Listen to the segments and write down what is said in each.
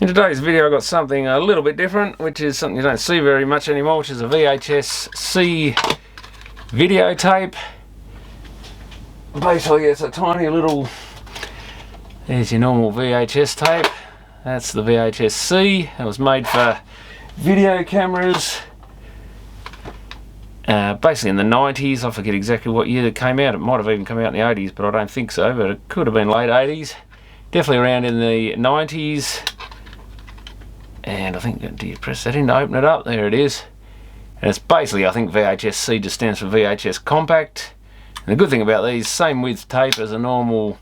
In today's video I got something a little bit different, which is something you don't see very much anymore, which is a VHS-C videotape. Basically it's a tiny little, there's your normal VHS tape, that's the VHS-C. It was made for video cameras basically in the 90s. I forget exactly what year it came out. It might have even come out in the 80s, but I don't think so, but it could have been late 80s. Definitely around in the 90s. And I think, do you press that in to open it up? There it is. And it's basically, I think VHS-C just stands for VHS compact. And the good thing about these, same width tape as a normal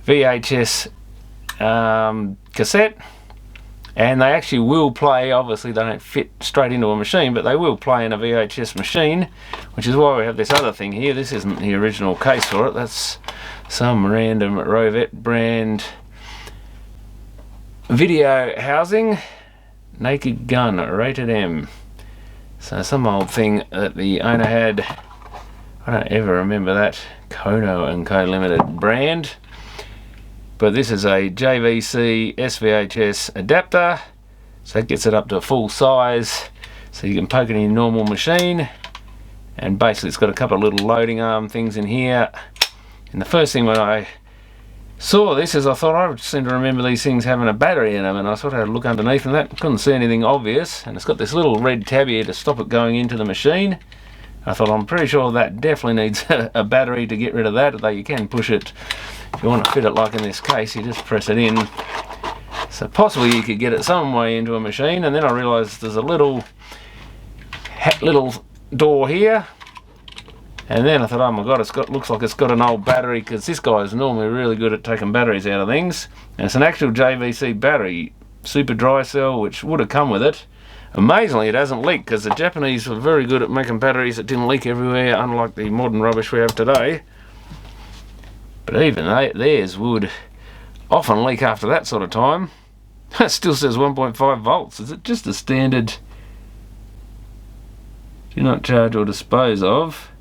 VHS cassette. And they actually will play, obviously they don't fit straight into a machine, but they will play in a VHS machine, which is why we have this other thing here. This isn't the original case for it. That's some random Rovette brand video housing. Naked Gun, rated M. So some old thing that the owner had. I don't ever remember that Kono & Co Limited brand. But this is a JVC SVHS adapter. So it gets it up to full size. So you can poke it in your normal machine. And basically it's got a couple of little loading arm things in here. And the first thing when I saw this is I thought I seem to remember these things having a battery in them, and I sort of had a look underneath and that couldn't see anything obvious. And it's got this little red tab here to stop it going into the machine. I thought I'm pretty sure that definitely needs a battery to get rid of that, although you can push it if you want to fit it like in this case. You just press it in. So possibly you could get it some way into a machine. And then I realised there's a little door here. And then I thought, oh my god, looks like it's got an old battery, because this guy is normally really good at taking batteries out of things. And it's an actual JVC battery, super dry cell, which would have come with it. Amazingly, it hasn't leaked, because the Japanese were very good at making batteries that didn't leak everywhere, unlike the modern rubbish we have today. But even theirs would often leak after that sort of time. It still says 1.5 volts. Is it just a standard do not charge or dispose of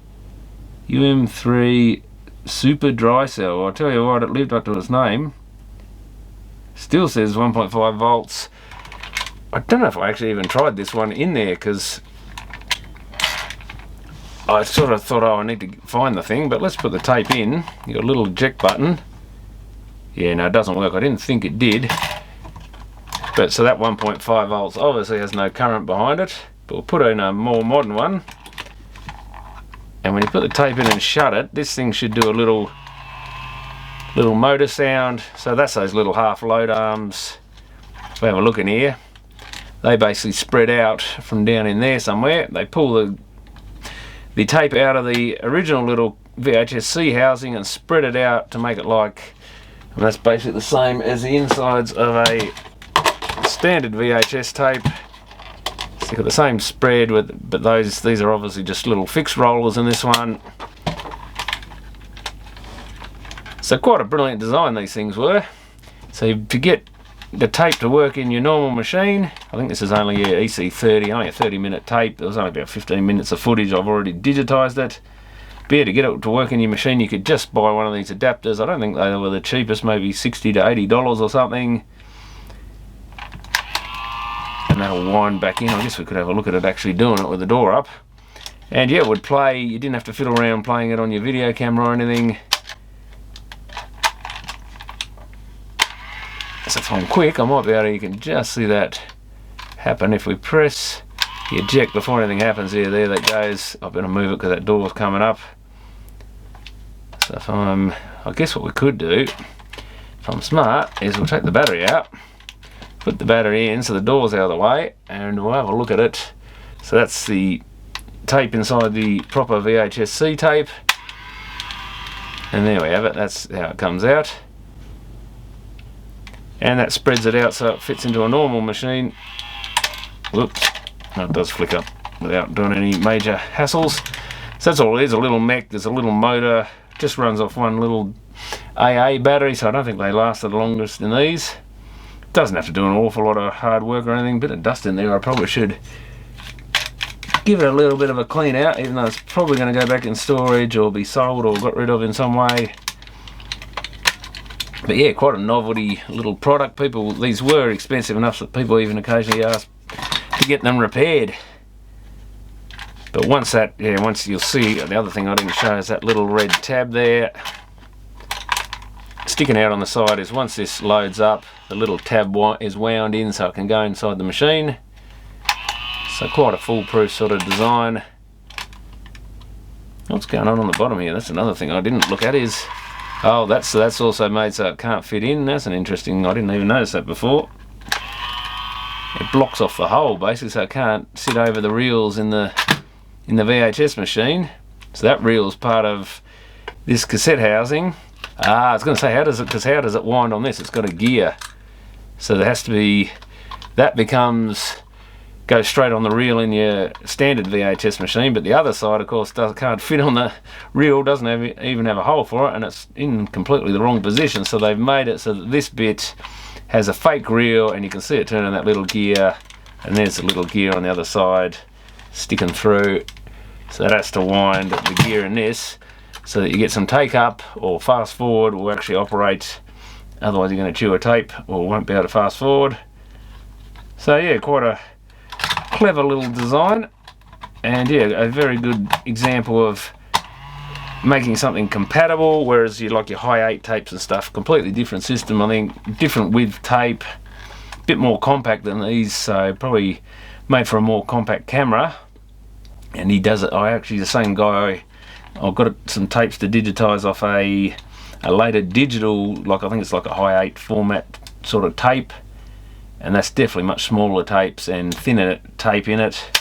UM3 super dry cell? I'll tell you what, it lived up to its name. Still says 1.5 volts. I don't know if I actually even tried this one in there, because I sort of thought, oh, I need to find the thing, but let's put the tape in. You got a little eject button. Yeah, no, it doesn't work. I didn't think it did. But so that 1.5 volts obviously has no current behind it, but we'll put in a more modern one. And when you put the tape in and shut it, this thing should do a little motor sound. So that's those little half load arms. If we have a look in here, they basically spread out from down in there somewhere. They pull the tape out of the original little VHS-C housing and spread it out to make it like, and that's basically the same as the insides of a standard VHS tape. So you've got the same spread, but these are obviously just little fixed rollers in this one. So quite a brilliant design these things were. So to get the tape to work in your normal machine, I think this is only a EC30, only a 30-minute tape. There was only about 15 minutes of footage. I've already digitized it. But yeah, to get it to work in your machine, you could just buy one of these adapters. I don't think they were the cheapest, maybe $60 to $80 or something. And that'll wind back in. I guess we could have a look at it actually doing it with the door up. And yeah, it would play. You didn't have to fiddle around playing it on your video camera or anything. So if I'm quick, I might be able to, you can just see that happen. If we press the eject before anything happens here, there that goes. I better move it because that door's coming up. So if I guess what we could do, if I'm smart, is we'll take the battery out, put the battery in so the door's out of the way, and we'll have a look at it. So that's the tape inside the proper VHS-C tape. And there we have it, that's how it comes out. And that spreads it out so it fits into a normal machine. Whoops, no, it does flick up without doing any major hassles. So that's all it is, a little mech. There's a little motor, just runs off one little AA battery, so I don't think they last the longest in these. Doesn't have to do an awful lot of hard work or anything. Bit of dust in there, I probably should give it a little bit of a clean out, even though it's probably going to go back in storage or be sold or got rid of in some way. But yeah, quite a novelty little product. These were expensive enough that people even occasionally asked to get them repaired. But once you'll see, the other thing I didn't show is that little red tab there. Sticking out on the side is once this loads up, the little tab is wound in so it can go inside the machine. So quite a foolproof sort of design. What's going on the bottom here? That's another thing I didn't look at is, oh, that's also made so it can't fit in. That's an interesting, I didn't even notice that before. It blocks off the hole basically so it can't sit over the reels in the VHS machine. So that reel is part of this cassette housing. I was going to say, how does it wind on this? It's got a gear. So there has to be, that goes straight on the reel in your standard VHS machine, but the other side of course can't fit on the reel, doesn't even have a hole for it, and it's in completely the wrong position. So they've made it so that this bit has a fake reel, and you can see it turning that little gear, and there's the little gear on the other side sticking through. So that has to wind the gear in this so that you get some take up or fast forward will actually operate. Otherwise you're going to chew a tape or won't be able to fast forward. So yeah, quite a clever little design, and yeah, a very good example of making something compatible, whereas you like your high 8 tapes and stuff, completely different system. I think different width tape, a bit more compact than these, so probably made for a more compact camera. And he does it, the same guy, I've got some tapes to digitize off a later digital, like I think it's like a high 8 format sort of tape, and that's definitely much smaller tapes and thinner tape in it,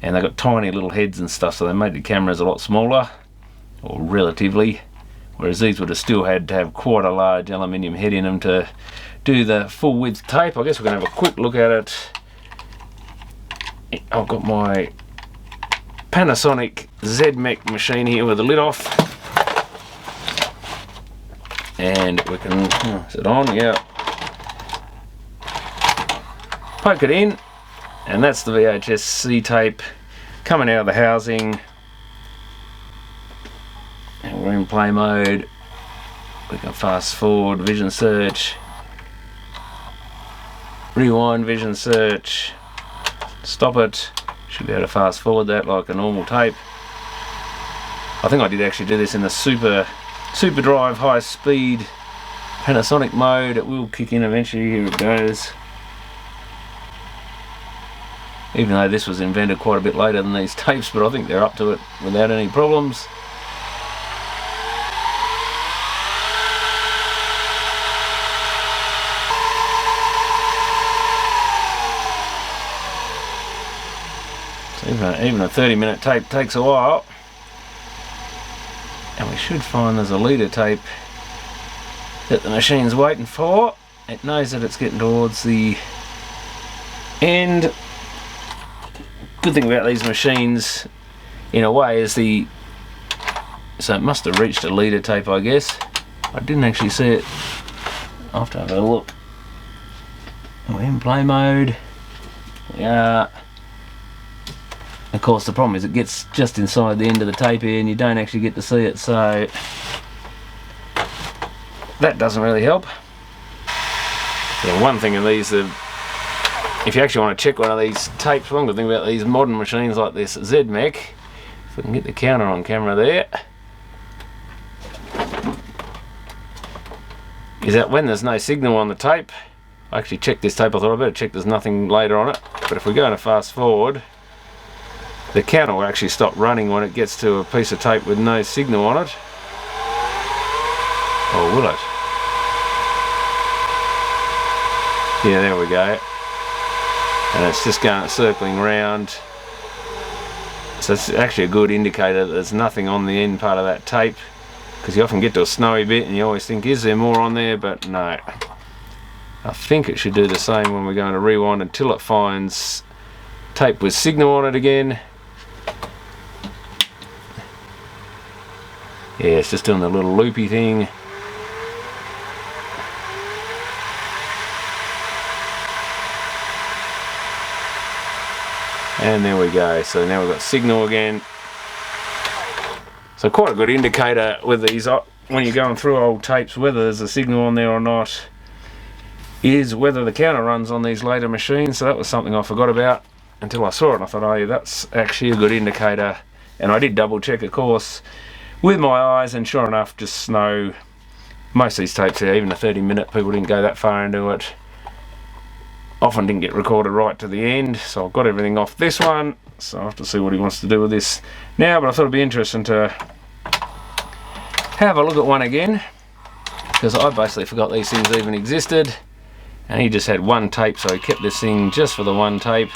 and they've got tiny little heads and stuff, so they made the cameras a lot smaller, or relatively, whereas these would have still had to have quite a large aluminium head in them to do the full width tape. I guess we're going to have a quick look at it. I've got my Panasonic ZMech machine here with the lid off, and we can, is it on? Yeah. Poke it in, and that's the VHS-C tape coming out of the housing, and we're in play mode. We can fast forward, vision search, rewind, vision search, stop it. Should be able to fast forward that like a normal tape. I think I did actually do this in the super drive high speed Panasonic mode. It will kick in eventually. Here it goes. Even though this was invented quite a bit later than these tapes, but I think they're up to it without any problems. So even a 30-minute tape takes a while. And we should find there's a leader tape that the machine's waiting for. It knows that it's getting towards the end. Good thing about these machines in a way is so it must have reached a leader tape, I guess. I didn't actually see it. I'll have to have a look. We're in play mode. We are. Of course the problem is it gets just inside the end of the tape here and you don't actually get to see it, so that doesn't really help. Yeah, one thing in these, if you actually want to check one of these tapes, one good thing about these modern machines like this ZMech, if we can get the counter on camera there, is that when there's no signal on the tape, I actually checked this tape, I thought I better check there's nothing later on it, but if we go to fast forward, the counter will actually stop running when it gets to a piece of tape with no signal on it. Or will it? Yeah, there we go. And it's just going circling around. So it's actually a good indicator that there's nothing on the end part of that tape, because you often get to a snowy bit and you always think, is there more on there? But no. I think it should do the same when we're going to rewind until it finds tape with signal on it again. Yeah, it's just doing the little loopy thing. And there we go, so now we've got signal again. So quite a good indicator with these when you're going through old tapes, whether there's a signal on there or not, is whether the counter runs on these later machines. So that was something I forgot about until I saw it, and I thought, oh yeah, that's actually a good indicator. And I did double check, of course, with my eyes, and sure enough, just know most of these tapes here, even a 30-minute, people didn't go that far into it. Often didn't get recorded right to the end, so I've got everything off this one. So I have to see what he wants to do with this now, but I thought it'd be interesting to have a look at one again, because I basically forgot these things even existed, and he just had one tape, so he kept this thing just for the one tape.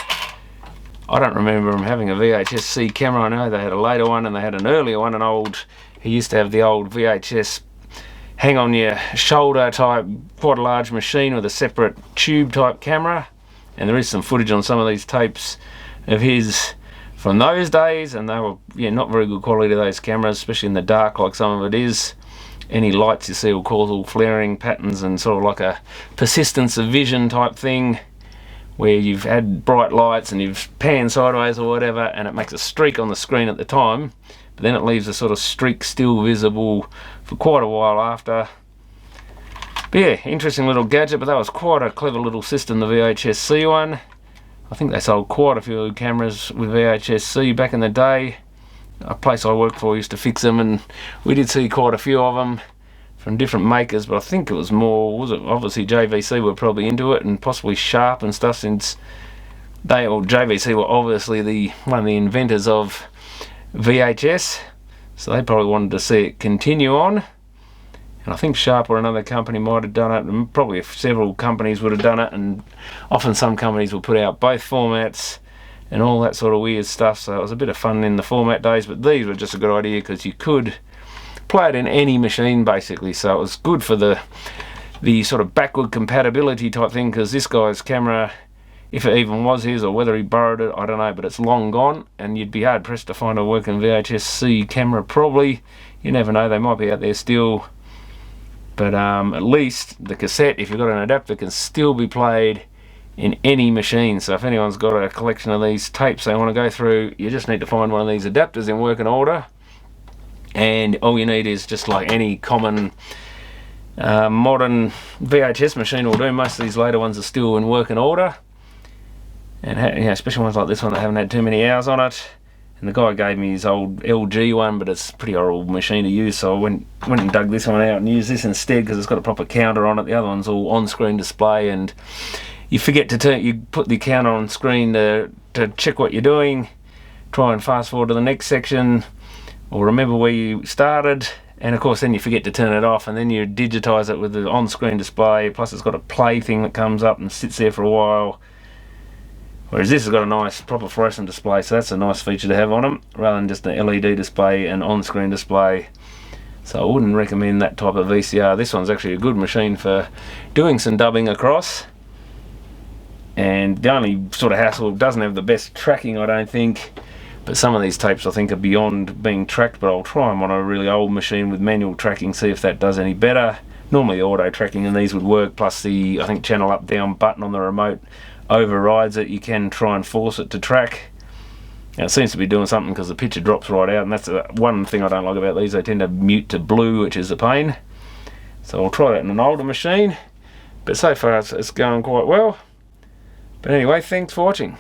I don't remember him having a VHS-C camera. I know they had a later one and they had an earlier one, he used to have the old VHS hang on your shoulder type, quite a large machine with a separate tube type camera, and there is some footage on some of these tapes of his from those days, and they were, yeah, not very good quality, those cameras, especially in the dark like some of it is. Any lights you see will cause all flaring patterns and sort of like a persistence of vision type thing, where you've had bright lights and you've panned sideways or whatever, and it makes a streak on the screen at the time, but then it leaves a sort of streak still visible for quite a while after. But yeah, interesting little gadget, but that was quite a clever little system, the VHS-C one. I think they sold quite a few cameras with VHS-C back in the day. A place I worked for used to fix them, and we did see quite a few of them from different makers, but I think it was more, was it obviously JVC were probably into it, and possibly Sharp and stuff, since they, or JVC were obviously one of the inventors of VHS, so they probably wanted to see it continue on. And I think Sharp or another company might have done it, and probably several companies would have done it, and often some companies will put out both formats and all that sort of weird stuff, so it was a bit of fun in the format days. But these were just a good idea because you could play it in any machine basically, so it was good for the sort of backward compatibility type thing, because this guy's camera, if it even was his or whether he borrowed it, I don't know, but it's long gone, and you'd be hard pressed to find a working VHS-C camera probably. You never know, they might be out there still. But at least the cassette, if you've got an adapter, can still be played in any machine. So if anyone's got a collection of these tapes they want to go through, you just need to find one of these adapters in working order, and all you need is just like any common modern VHS machine will do. Most of these later ones are still in working order, and especially ones like this one that haven't had too many hours on it. And the guy gave me his old LG one, but it's a pretty old machine to use, so I went and dug this one out and used this instead, because it's got a proper counter on it. The other one's all on-screen display, and you forget to you put the counter on screen to check what you're doing, try and fast forward to the next section, or remember where you started, and of course then you forget to turn it off, and then you digitize it with the on-screen display, plus it's got a play thing that comes up and sits there for a while. Whereas this has got a nice proper fluorescent display, so that's a nice feature to have on them, rather than just an LED display and on-screen display. So I wouldn't recommend that type of VCR. This one's actually a good machine for doing some dubbing across. And the only sort of hassle, it doesn't have the best tracking, I don't think. But some of these tapes I think are beyond being tracked, but I'll try them on a really old machine with manual tracking, see if that does any better. Normally the auto tracking in these would work, plus the, I think, channel up down button on the remote overrides it. You can try and force it to track. Now it seems to be doing something because the picture drops right out, and that's one thing I don't like about these. They tend to mute to blue, which is a pain. So I'll try that in an older machine, but so far it's going quite well. But anyway, thanks for watching.